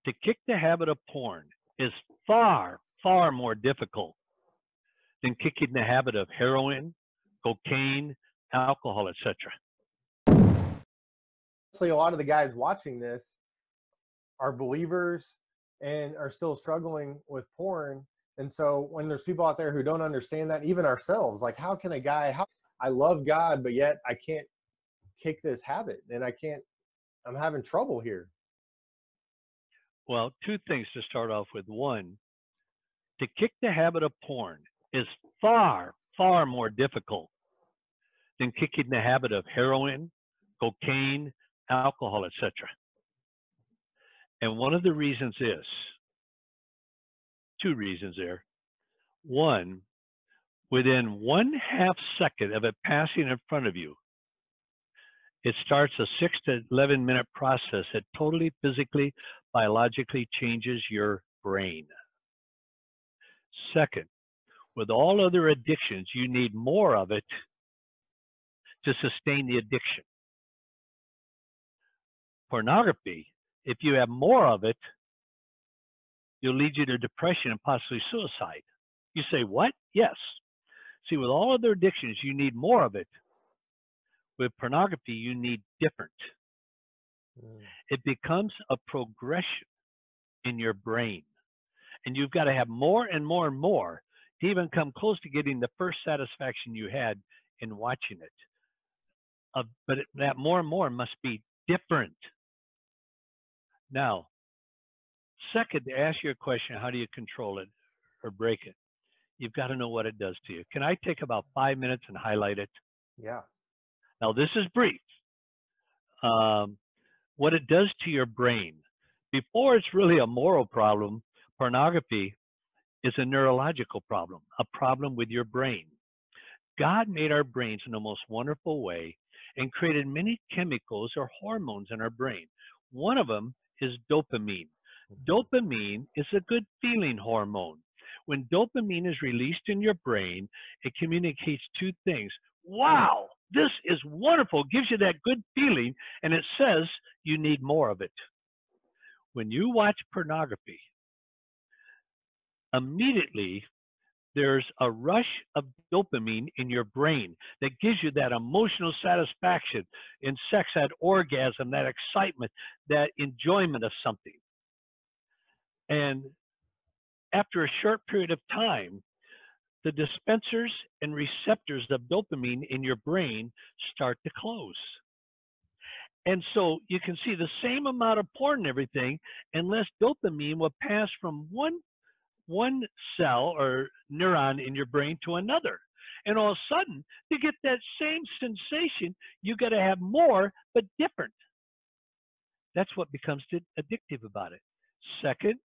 To kick the habit of porn is far, far more difficult than kicking the habit of heroin, cocaine, alcohol, etc. A lot of the guys watching this are believers and are still struggling with porn. And so when there's people out there who don't understand that, even ourselves, like how can a guy, I love God, but yet I can't kick this habit and I'm having trouble here. Well, two things to start off with. One, to kick the habit of porn is far, far more difficult than kicking the habit of heroin, cocaine, alcohol, etc. And one of the reasons is, two reasons there. One, within 1/2 second of it passing in front of you, it starts a 6 to 11 minute process that totally physically, biologically changes your brain. Second, with all other addictions, you need more of it to sustain the addiction. Pornography, if you have more of it, it'll lead you to depression and possibly suicide. You say, what? Yes. See, with all other addictions, you need more of it. With pornography, you need different. It becomes a progression in your brain. And you've got to have more and more and more to even come close to getting the first satisfaction you had in watching it. But that more and more must be different. Now, second, to ask you a question, how do you control it or break it? You've got to know what it does to you. Can I take about 5 minutes and highlight it? Yeah. Now, this is brief. What it does to your brain. Before it's really a moral problem, pornography is a neurological problem, a problem with your brain. God made our brains in the most wonderful way and created many chemicals or hormones in our brain. One of them is dopamine. Dopamine is a good feeling hormone. When dopamine is released in your brain, it communicates two things. Wow, this is wonderful. It gives you that good feeling, and it says you need more of it. When you watch pornography, immediately there's a rush of dopamine in your brain that gives you that emotional satisfaction in sex, that orgasm, that excitement, that enjoyment of something. And after a short period of time, the dispensers and receptors of dopamine in your brain start to close. And so you can see the same amount of porn and everything, and less dopamine will pass from one cell or neuron in your brain to another. And all of a sudden, to get that same sensation, you got to have more, but different. That's what becomes addictive about it. Second,